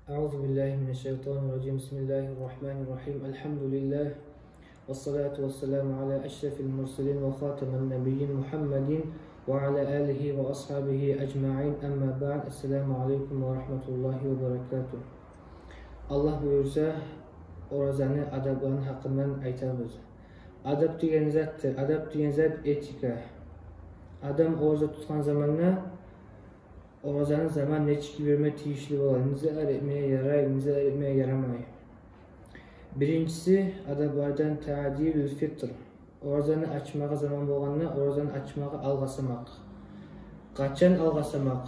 أعوذ بالله من الشيطان الرجيم بسم الله الرحمن الرحيم الحمد لله والصلاة والسلام على أشرف المرسلين وخاتم النبيين محمد وعلى آله وأصحابه أجمعين أما بعد السلام عليكم ورحمة الله وبركاته. Allah buyursa orazani adablarının hakkından aytamiz. Adab degan zatdir. Adab degan zat etika. Adam oruza tutgan zamanla orazanın zaman neçiki verme tiyişli olan. Nizar etmeye yaray, nizar etmeye yaramay. Birincisi adablardan ta'dilül fitr. Orazanı açmağa zaman bolganda orazanı açmağa algasamak. Kaçan algasamak.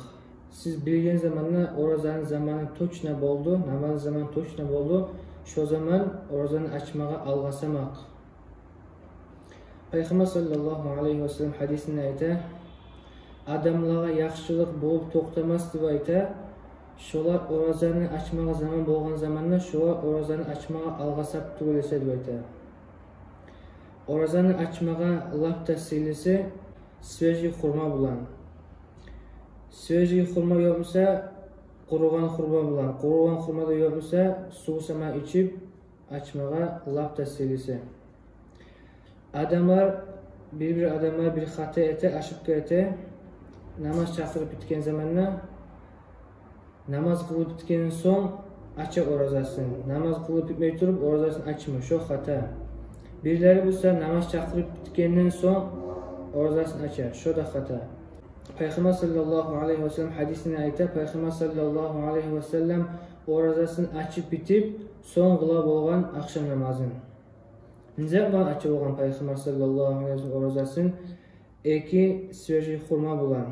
Siz bilgen zamanla orazanın zamanı toçna boldu, namaz zamanı toçna boldu. Şu zaman orazanı açmağa algasamak. Peygamber sallallahu aleyhi ve sellem hadisinde ayta, adamlara yaxşılık bolup toxtamas deb ayta, şolar orazanı açmağa zaman bolgan zamanla şolar orazanı açmağa algasap tugulese deb ayta. Orazanı açmağa lapta silisi sveji xurma bulan. Sveji xurma yoksa qurugan xurma bulan. Qurugan xurma da yoksa suv sama içip açmağa lapta silisi. Adamlar bir adamlar bir hata ete, aşıp ete, namaz çakırıp bitken zamanla namaz kılıp bitkenin son açı orazasın. Namaz kılıp bitmey turup orazasını açma. Şu hata. Birileri bulsa namaz çakırıp bitkenden son orazasını açar. Şu da hata. Peygamber sallallahu aleyhi ve sellem hadisine ayta, Peygamber sallallahu aleyhi ve sellem orazasını açıp bitip son kıla bolgan akşam namazın. Nizam var açı bolgan Peygamber sallallahu aleyhi ve sellem orazasın eki sveji xurma bulan.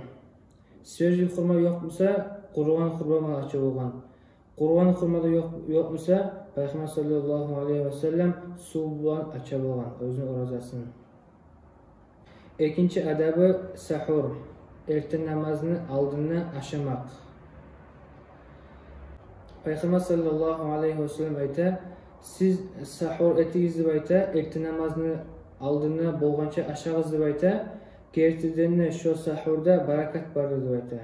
Sveji xurma yok musa qurugan xurma açı bolgan. Qurugan xurma da yok musa Peygamber sallallahu aleyhi ve sellem su bulan açı bolgan özünün orazasın. İkinci adabı sahur. Erten namazını aldığına aşamak. Peygamber sallallahu aleyhi ve sellem ayta, siz sahur etiniz deb ayta, erten namazını aldığına bolgança aşağız deb ayta, kertidenne şu sahurda barakat bardır deb ayta.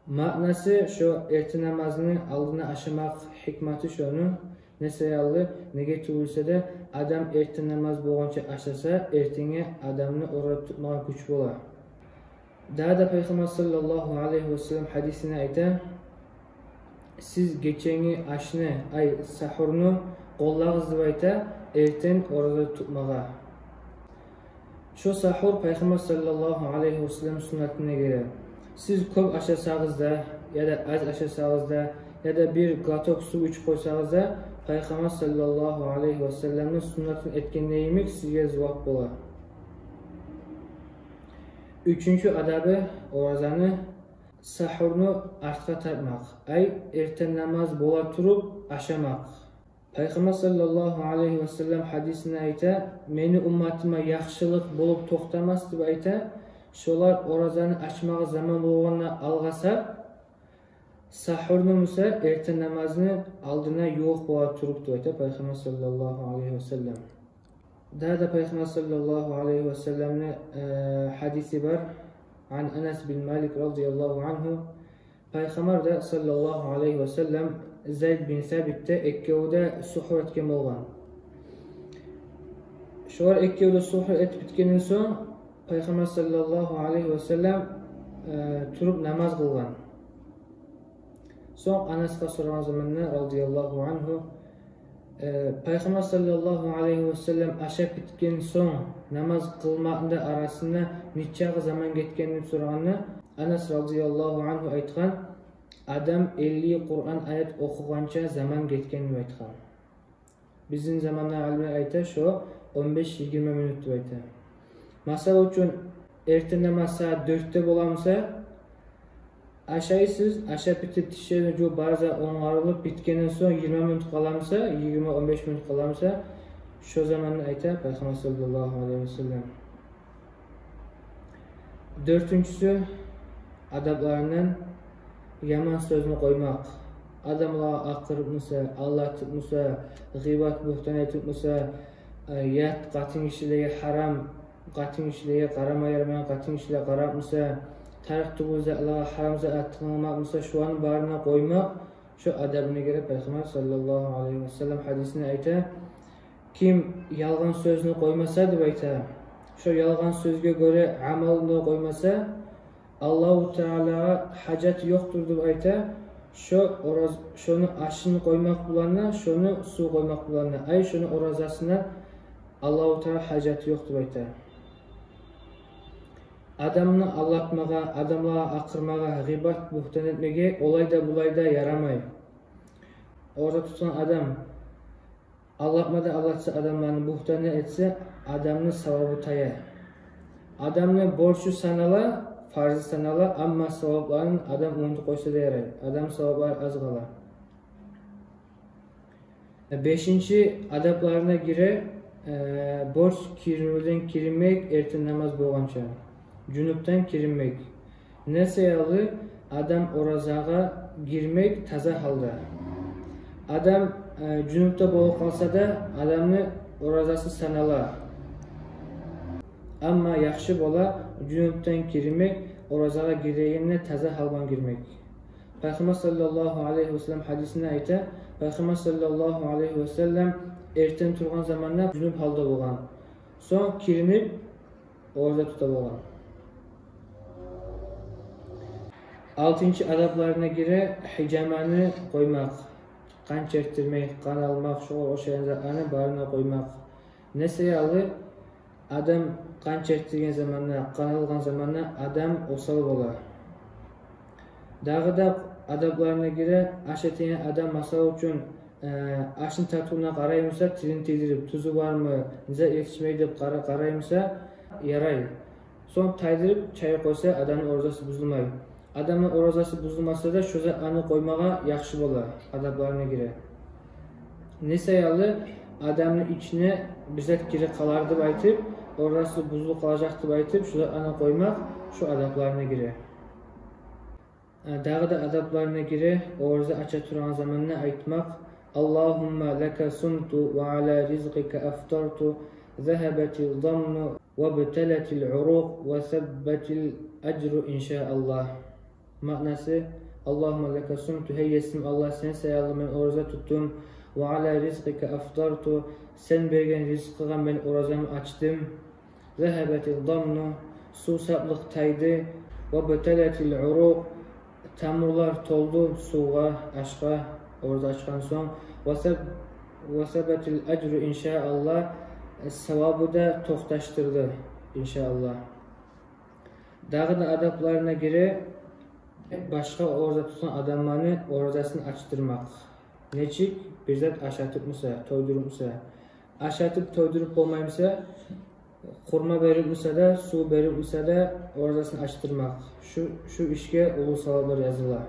Ma'nası şu erten namazını aldığına aşamak hikmati şunu nesayallı nege tuğulsa da adam erten namaz bolgança aşasa ertenge adamını orada tutmağa güç bolar. Daha da Peygamber sallallahu aleyhi ve sellem hadisine ayta, siz geçeni aşını ay sahurunu qollağız deb ayta, erten orada tutmağa. Şu sahur Peygamber sallallahu aleyhi ve sellem sünnetine göre siz köp aşasağız da ya da az aşasağız da ya da bir gatok su içip koysağız da Peygamber sallallahu aleyhi ve sellem'in sünnetini etkenine yemek sizge zıvap bolar. Üçüncü adabı orazanı sahurunu artga tartmak. Ay erten namaz bola turup aşamak. Peygamber sallallahu aleyhi ve sellem hadisine ayta, meni ummatıma yaxşılık bolup toxtamas deb ayta, şolar orazanı açmağa zaman bolganda algasap, sahurunu musa erten namazını aldığına yoğuk bola turup deb ayta Peygamber sallallahu aleyhi ve sellem. Daha da Peygamber sallallahu aleyhi ve sellem'in hadisi var. An Enes bin Malik radıyallahu anhu. Peygamber de sallallahu aleyhi ve sellem Zeyd bin Sabit'te ekkevde suhur etken bolgan. Şolar ekkevde suhur et bitkenin son Peygamber sallallahu aleyhi ve sellem turup namaz kılgan. Son Enes'e soran zamanla radıyallahu anhu Peygamber sallallahu aleyhi ve sellem aşak bitken son namaz kılmakında arasında niçağı zaman getkenini sorağını Enes radıyallahu anhu aytgan, adam 50 Kur'an ayet okuganca zaman getkenini aytgan. Bizim zamanlar alimler ayta şu 15-20 minut deb ayta. Masal üçün erten namaz saat 4'te bolamsa aşağısız aşağı bitip tişerine jo barza onarılıp bitkenden sonra 20 minut kalamsa 20-15 minut kalamsa şu zamanı ayta Peygamber sallallahu aleyhi ve sellem. Dördüncüsü adablarından yaman sözünü koymak. Adamlara akırıpmısa, Allah tutmuşsa, gıybet buhtan tutmuşsa, yat katın işlere haram, katın işlere karamayarmayan katın işlere karapmısa, tarih tuğuzaklara haramza attırılmakmısa şu an barına koymak, Şu adabına göre Peygamber sallallahu aleyhi ve sellem hadisini ayta, kim yalgan sözünü koymasa deb ayta, şu yalgan sözge göre amalını koymasa Allahu Teala'ya hacet yoktur deb ayta, şunu aşını koymak bulanına, şunu su koymak bulanına, ay şunu orazasına Allahu Teala haceti yoktur ayta. Adamını allatmaga, adamlara akırmaga, gıybet buhtan etmege, olayda bulayda yaramay. Orada tutan adam allatmada allatsa adamlarını buhtanı etse adamın sevabı taya. Adamın borcu sanala, farzı sanala, ama sevaplarını adam unuttu koysa da yaray. Adam sevaplar az kala. 5. adaplarına göre borç kirmeden kirinmek erten namaz boğança. Cünüpten kirinmek. Ne sayalı adam orazağa girmek taza halda. Adam cünüpte boğuk kalsa da adamı orazası sanala. Ama yaxşı bola cünüpten kirinmek orazağa gireyinle taza halban girmek. Peygamber sallallahu aleyhi ve sellem hadisine ayta, Peygamber sallallahu aleyhi ve sellem erten turgan zamanla cünüp halda boğan. Son kirinip orada tuta boğan. 6. adaplarına göre hicamanı koymak, kan çektirmek, kan almak, o şeyleri barına koymak. Ne sayalı adam kan çektirgen zamanla, kan algan zamanla adam osal bola. Dağı da adaplarına göre aş ettiğin adam masal için aşın tartığına qarayımsa tilini teydirip, tuzu var mı, nize yetişmeyi deyip qarayımsa yaray. Son taydırıp çay koysa adamın orazası buzulmay. Adamın orazası buzulmasa da şu anı koymağa yaxşı bola adaplarına göre. Ne sayalı adamın içine bizat kiri kalar deyip aytıp, orası buzlu kalacak deyip aytıp, şu anı koymak şu adaplarına göre. Dağı da adaplarına göre oruzu aça turan zamanına aytmak, Allahumma laka sumtu ve ala rizqika aftartu, zehebetil damnu ve beteletil uruq ve sebbetil ecru inşaallah. Manası, Allahumma laka sumtu, hey yesim Allah sen sayalı ben oruza tuttum, ve ala rizqika aftartu, sen bergen rizqıga ben oruzamı açtım, zehebetil damnu, su saplık taydı, ve beteletil uruq, tamurlar toldu suğa, aşka, orada açkan son. Vasabetil ecru inşaallah, sevabı da toxtaştırdı inşallah. Dağı da adaplarına göre başka orada tutan adamlarını orazasını açtırmak. Neçik? Bizzat aşatıpmısa, toydurupmısa. Aşatıp toydurup olmayımsa, kurma verilmişse de, su verilmişse de orazasını açtırmak. Şu işe ulu savablar yazılar.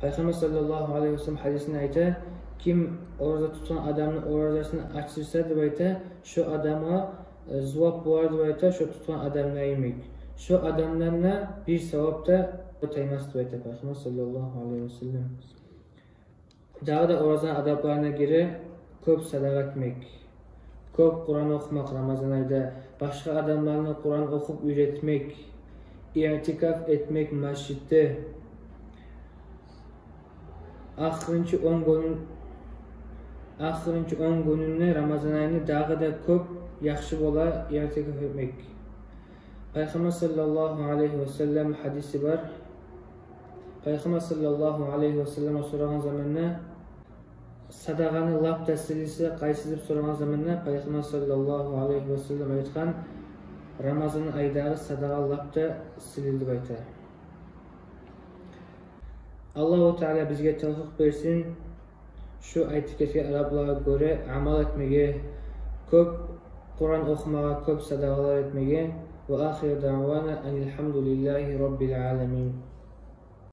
Peygamber sallallahu aleyhi ve sellem hadisine ayta, kim orada tutan adamın orazasını açtırsa deyip ayta, şu adama zuvap bular deyip ayta, şu tutan adamına yemek. Şu adamlarına bir sevap da öteymez deyip ayta Peygamber sallallahu aleyhi ve sellem. Daha da orazan adaplarına göre köp sadaka etmek. Köp Kur'an okumak Ramazan ayda, başka adamlarına Kur'an okup üretmek, i'tikaf etmek mescitte, ahırıncı 10 gününü Ramazan ayını dağı da köp yaxşı bola i'tikaf etmek. Peygamber sallallahu aleyhi ve sellem hadisi var. Peygamber sallallahu aleyhi ve sellem soran zamanla sadaqani lap tasirisi qaysi deb so'ragan zamonda Peygamber sallallahu aleyhi ve sellem aytgan, Ramazan ayidagi sadaqa lapda silildi aytadi. Allohu Teala bizga tavfiq bersin. Şu aytib ketgan arablarga göre amal etmege, ko'p Qur'on o'qimaga, ko'p sadaqalar etmege. Ve ahir davana enilhamdülillahi rabbil alamin.